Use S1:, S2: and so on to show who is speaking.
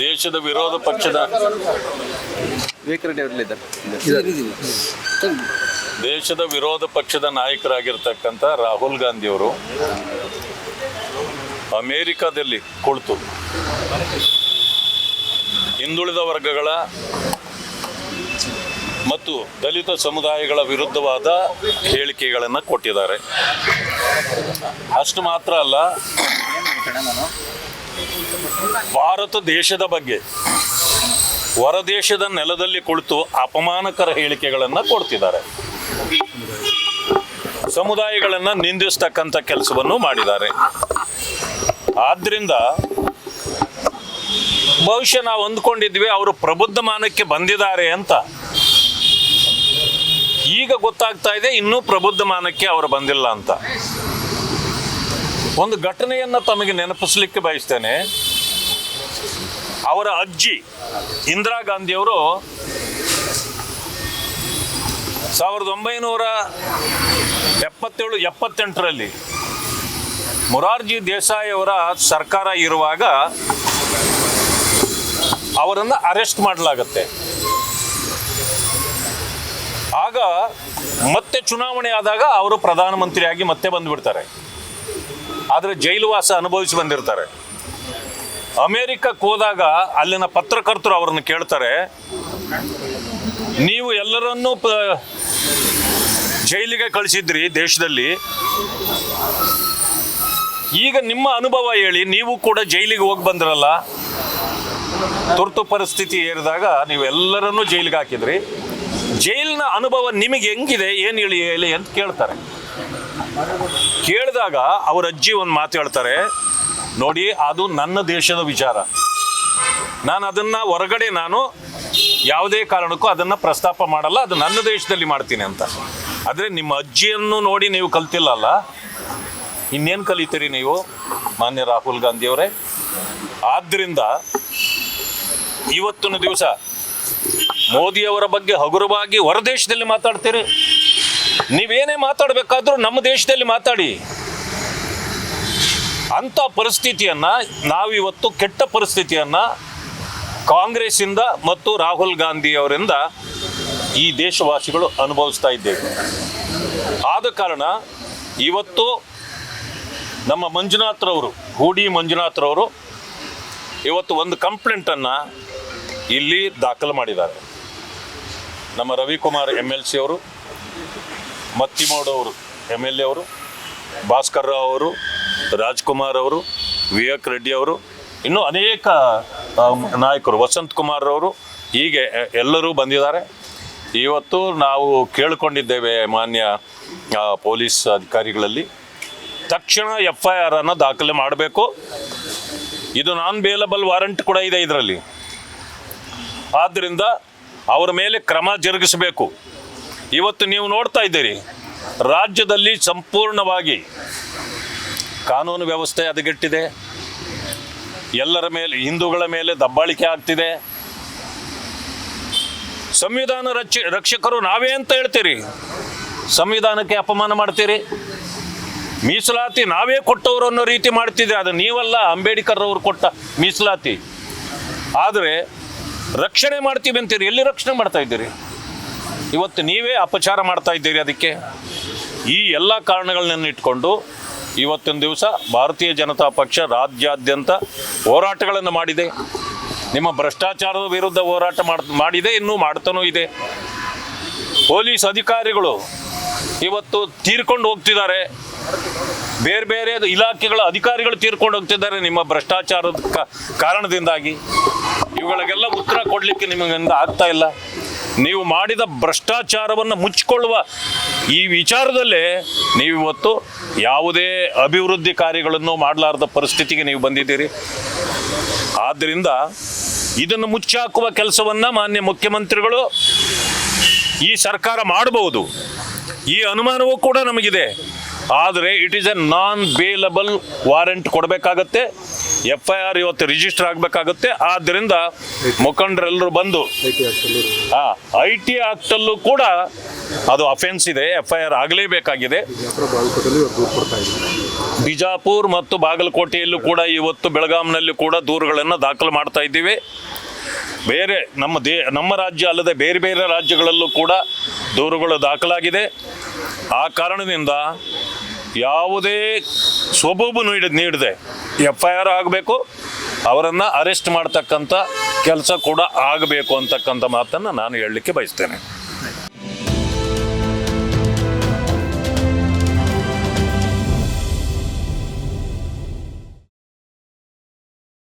S1: ದೇಶದ ವಿರೋಧ ಪಕ್ಷದ ದೇಶದ ವಿರೋಧ ಪಕ್ಷದ ನಾಯಕರಾಗಿರ್ತಕ್ಕಂಥ ರಾಹುಲ್ ಗಾಂಧಿಯವರು ಅಮೇರಿಕಾದಲ್ಲಿ ಕುಳಿತು ಹಿಂದುಳಿದ ವರ್ಗಗಳ ಮತ್ತು ದಲಿತ ಸಮುದಾಯಗಳ ವಿರುದ್ಧವಾದ ಹೇಳಿಕೆಗಳನ್ನು ಕೊಟ್ಟಿದ್ದಾರೆ. ಅಷ್ಟು ಮಾತ್ರ ಅಲ್ಲ, ಭಾರತ ದೇಶದ ಬಗ್ಗೆ ಹೊರದೇಶದ ನೆಲದಲ್ಲಿ ಕುಳಿತು ಅಪಮಾನಕರ ಹೇಳಿಕೆಗಳನ್ನು ಕೊಡ್ತಿದ್ದಾರೆ. ಸಮುದಾಯಗಳನ್ನು ನಿಂದಿಸ್ತಕ್ಕಂಥ ಕೆಲಸವನ್ನು ಮಾಡಿದ್ದಾರೆ. ಆದ್ದರಿಂದ ಬಹುಶಃ ನಾವು ಅಂದ್ಕೊಂಡಿದ್ವಿ ಅವರು ಪ್ರಬುದ್ಧಮಾನಕ್ಕೆ ಬಂದಿದ್ದಾರೆ ಅಂತ. ಈಗ ಗೊತ್ತಾಗ್ತಾ ಇದೆ ಇನ್ನೂ ಪ್ರಬುದ್ಧಮಾನಕ್ಕೆ ಅವರು ಬಂದಿಲ್ಲ ಅಂತ. ಒಂದು ಘಟನೆಯನ್ನು ತಮಗೆ ನೆನಪಿಸಲಿಕ್ಕೆ ಬಯಸ್ತೇನೆ. ಅವರ ಅಜ್ಜಿ ಇಂದಿರಾ ಗಾಂಧಿಯವರು 1977-78ರಲ್ಲಿ ಮೊರಾರ್ಜಿ ದೇಸಾಯಿ ಅವರ ಸರ್ಕಾರ ಇರುವಾಗ ಅವರನ್ನು ಅರೆಸ್ಟ್ ಮಾಡಲಾಗುತ್ತೆ. ಆಗ ಮತ್ತೆ ಚುನಾವಣೆ ಆದಾಗ ಅವರು ಪ್ರಧಾನಮಂತ್ರಿಯಾಗಿ ಮತ್ತೆ ಬಂದುಬಿಡ್ತಾರೆ. ಆದರೆ ಜೈಲುವಾಸ ಅನುಭವಿಸಿ ಬಂದಿರ್ತಾರೆ. ಅಮೇರಿಕಕ್ಕೆ ಹೋದಾಗ ಅಲ್ಲಿನ ಪತ್ರಕರ್ತರು ಅವರನ್ನು ಕೇಳ್ತಾರೆ, ನೀವು ಎಲ್ಲರನ್ನೂ ಜೈಲಿಗೆ ಕಳಿಸಿದ್ರಿ ದೇಶದಲ್ಲಿ, ಈಗ ನಿಮ್ಮ ಅನುಭವ ಹೇಳಿ, ನೀವು ಕೂಡ ಜೈಲಿಗೆ ಹೋಗಿ ಬಂದ್ರಲ್ಲ, ತುರ್ತು ಪರಿಸ್ಥಿತಿ ಏರಿದಾಗ ನೀವು ಎಲ್ಲರನ್ನೂ ಜೈಲಿಗೆ ಹಾಕಿದ್ರಿ, ಜೈಲಿನ ಅನುಭವ ನಿಮಗೆ ಹೆಂಗಿದೆ, ಏನು ಹೇಳಿ ಅಂತ ಕೇಳ್ತಾರೆ. ಕೇಳಿದಾಗ ಅವ್ರ ಅಜ್ಜಿ ಒಂದು ಮಾತು ಹೇಳ್ತಾರೆ, ನೋಡಿ ಅದು ನನ್ನ ದೇಶದ ವಿಚಾರ, ನಾನು ಅದನ್ನು ಹೊರಗಡೆ ಯಾವುದೇ ಕಾರಣಕ್ಕೂ ಅದನ್ನು ಪ್ರಸ್ತಾಪ ಮಾಡಲ್ಲ, ಅದು ನನ್ನ ದೇಶದಲ್ಲಿ ಮಾಡ್ತೀನಿ ಅಂತ. ಆದರೆ ನಿಮ್ಮ ಅಜ್ಜಿಯನ್ನು ನೋಡಿ ನೀವು ಕಲ್ತಿಲ್ಲ ಅಲ್ಲ, ಇನ್ನೇನು ಕಲಿತೀರಿ ನೀವು ಮಾನ್ಯ ರಾಹುಲ್ ಗಾಂಧಿಯವರೇ? ಆದ್ದರಿಂದ ಇವತ್ತಿನ ದಿವಸ ಮೋದಿಯವರ ಬಗ್ಗೆ ಹಗುರವಾಗಿ ಹೊರದೇಶದಲ್ಲಿ ಮಾತಾಡ್ತೀರಿ. ನೀವೇನೇ ಮಾತಾಡಬೇಕಾದ್ರೂ ನಮ್ಮ ದೇಶದಲ್ಲಿ ಮಾತಾಡಿ. ಅಂಥ ಪರಿಸ್ಥಿತಿಯನ್ನು ನಾವಿವತ್ತು, ಕೆಟ್ಟ ಪರಿಸ್ಥಿತಿಯನ್ನು ಕಾಂಗ್ರೆಸ್ಸಿಂದ ಮತ್ತು ರಾಹುಲ್ ಗಾಂಧಿಯವರಿಂದ ಈ ದೇಶವಾಸಿಗಳು ಅನುಭವಿಸ್ತಾ ಇದ್ದೇವೆ. ಆದ ಕಾರಣ ಇವತ್ತು ನಮ್ಮ ಮಂಜುನಾಥ್ರವರು, ಹೂಡಿ ಮಂಜುನಾಥ್ರವರು ಇವತ್ತು ಒಂದು ಕಂಪ್ಲೇಂಟನ್ನು ಇಲ್ಲಿ ದಾಖಲು ಮಾಡಿದ್ದಾರೆ. ನಮ್ಮ ರವಿಕುಮಾರ್ MLC ಅವರು, ಮತ್ತಿಮೋಡ್ ಅವರು MLA ಅವರು, ಭಾಸ್ಕರ್ ರಾವ್ ಅವರು, ರಾಜ್ಕುಮಾರ್ ಅವರು, ವಿವೇಕ್ ರೆಡ್ಡಿ ಅವರು, ಇನ್ನೂ ಅನೇಕ ನಾಯಕರು, ವಸಂತ್ ಕುಮಾರ್ ಅವರು, ಹೀಗೆ ಎಲ್ಲರೂ ಬಂದಿದ್ದಾರೆ. ಇವತ್ತು ನಾವು ಕೇಳಿಕೊಂಡಿದ್ದೇವೆ ಮಾನ್ಯ ಪೊಲೀಸ್ ಅಧಿಕಾರಿಗಳಲ್ಲಿ, ತಕ್ಷಣ FIR ಅನ್ನು ದಾಖಲೆ ಮಾಡಬೇಕು. ಇದು ನಾನ್ ಬೇಲಬಲ್ ವಾರಂಟ್ ಕೂಡ ಇದೆ ಇದರಲ್ಲಿ. ಆದ್ದರಿಂದ ಅವರ ಮೇಲೆ ಕ್ರಮ ಜರುಗಿಸಬೇಕು. ಇವತ್ತು ನೀವು ನೋಡ್ತಾ ಇದ್ದೀರಿ, ರಾಜ್ಯದಲ್ಲಿ ಸಂಪೂರ್ಣವಾಗಿ ಕಾನೂನು ವ್ಯವಸ್ಥೆ ಹದಗೆಟ್ಟಿದೆ. ಎಲ್ಲರ ಮೇಲೆ, ಹಿಂದೂಗಳ ಮೇಲೆ ದಬ್ಬಾಳಿಕೆ ಆಗ್ತಿದೆ. ಸಂವಿಧಾನ ರಕ್ಷಕರು ನಾವೇ ಅಂತ ಹೇಳ್ತೀರಿ, ಸಂವಿಧಾನಕ್ಕೆ ಅಪಮಾನ ಮಾಡ್ತೀರಿ. ಮೀಸಲಾತಿ ನಾವೇ ಕೊಟ್ಟವರು ಅನ್ನೋ ರೀತಿ ಮಾಡ್ತಿದೆ. ಅದು ನೀವಲ್ಲ, ಅಂಬೇಡ್ಕರ್ ಅವರು ಕೊಟ್ಟ ಮೀಸಲಾತಿ. ಆದರೆ ರಕ್ಷಣೆ ಮಾಡ್ತೀವಿ ಅಂತೀರಿ, ಎಲ್ಲಿ ರಕ್ಷಣೆ ಮಾಡ್ತಾ ಇದ್ದೀರಿ? ಇವತ್ತು ನೀವೇ ಅಪಚಾರ ಮಾಡ್ತಾ ಇದ್ದೀರಿ. ಅದಕ್ಕೆ ಈ ಎಲ್ಲ ಕಾರಣಗಳನ್ನ ಇಟ್ಕೊಂಡು ಇವತ್ತಿನ ದಿವಸ ಭಾರತೀಯ ಜನತಾ ಪಕ್ಷ ರಾಜ್ಯಾದ್ಯಂತ ಹೋರಾಟಗಳನ್ನು ಮಾಡಿದೆ. ನಿಮ್ಮ ಭ್ರಷ್ಟಾಚಾರದ ವಿರುದ್ಧ ಹೋರಾಟ ಮಾಡಿದೆ, ಇನ್ನೂ ಮಾಡ್ತಾನೂ ಇದೆ. ಪೊಲೀಸ್ ಅಧಿಕಾರಿಗಳು ಇವತ್ತು ತೀರ್ಕೊಂಡು ಹೋಗ್ತಿದ್ದಾರೆ, ಬೇರೆ ಬೇರೆ ಇಲಾಖೆಗಳ ಅಧಿಕಾರಿಗಳು ತೀರ್ಕೊಂಡು ಹೋಗ್ತಿದ್ದಾರೆ ನಿಮ್ಮ ಭ್ರಷ್ಟಾಚಾರದ ಕಾರಣದಿಂದಾಗಿ. ಇವುಗಳಿಗೆಲ್ಲ ಉತ್ತರ ಕೊಡಲಿಕ್ಕೆ ನಿಮಗಿಂದ ಆಗ್ತಾ ಇಲ್ಲ. ನೀವು ಮಾಡಿದ ಭ್ರಷ್ಟಾಚಾರವನ್ನು ಮುಚ್ಚಿಕೊಳ್ಳುವ ಈ ವಿಚಾರದಲ್ಲೇ ನೀವಿವತ್ತು ಯಾವುದೇ ಅಭಿವೃದ್ಧಿ ಕಾರ್ಯಗಳನ್ನು ಮಾಡಲಾರದ ಪರಿಸ್ಥಿತಿಗೆ ನೀವು ಬಂದಿದ್ದೀರಿ. ಆದ್ದರಿಂದ ಇದನ್ನು ಮುಚ್ಚಾಕುವ ಕೆಲಸವನ್ನು ಮಾನ್ಯ ಮುಖ್ಯಮಂತ್ರಿಗಳು, ಈ ಸರ್ಕಾರ ಮಾಡಬಹುದು, ಈ ಅನುಮಾನವೂ ಕೂಡ ನಮಗಿದೆ. ಆದರೆ it is A non bailable warrant ಕೊಡಬೇಕಾಗತ್ತೆ. FIR ಇವತ್ತು ರಿಜಿಸ್ಟರ್ ಆಗಬೇಕಾಗುತ್ತೆ. ಆದ್ದರಿಂದ ಮುಖಂಡರೆಲ್ಲರೂ ಬಂದು IT ಆಕ್ಟಲ್ಲೂ ಕೂಡ ಅದು ಅಫೆನ್ಸ್ ಇದೆ, FIR ಆಗಲೇಬೇಕಾಗಿದೆ.
S2: ಬಾಗಲಕೋಟೆಯಲ್ಲಿ ದೂರು ಕೊಡ್ತಾ ಇದ್ದೀವಿ.
S1: ಬಿಜಾಪುರ ಮತ್ತು ಬಾಗಲಕೋಟೆಯಲ್ಲೂ ಕೂಡ ಇವತ್ತು ಬೆಳಗಾಂನಲ್ಲಿ ಕೂಡ ದೂರುಗಳನ್ನು ದಾಖಲು ಮಾಡ್ತಾ ಇದ್ದೀವಿ. ಬೇರೆ ನಮ್ಮ ರಾಜ್ಯ ಅಲ್ಲದೆ ಬೇರೆ ಬೇರೆ ರಾಜ್ಯಗಳಲ್ಲೂ ಕೂಡ ದೂರುಗಳು ದಾಖಲಾಗಿದೆ. ಆ ಕಾರಣದಿಂದ ಯಾವುದೇ ಸೊಬಗು ನೀಡದೆ FIR ಆಗಬೇಕು, ಅವರನ್ನು ಅರೆಸ್ಟ್ ಮಾಡ್ತಕ್ಕಂಥ ಕೆಲಸ ಕೂಡ ಆಗಬೇಕು ಅಂತಕ್ಕಂಥ ಮಾತನ್ನು ನಾನು ಹೇಳಲಿಕ್ಕೆ ಬಯಸ್ತೇನೆ.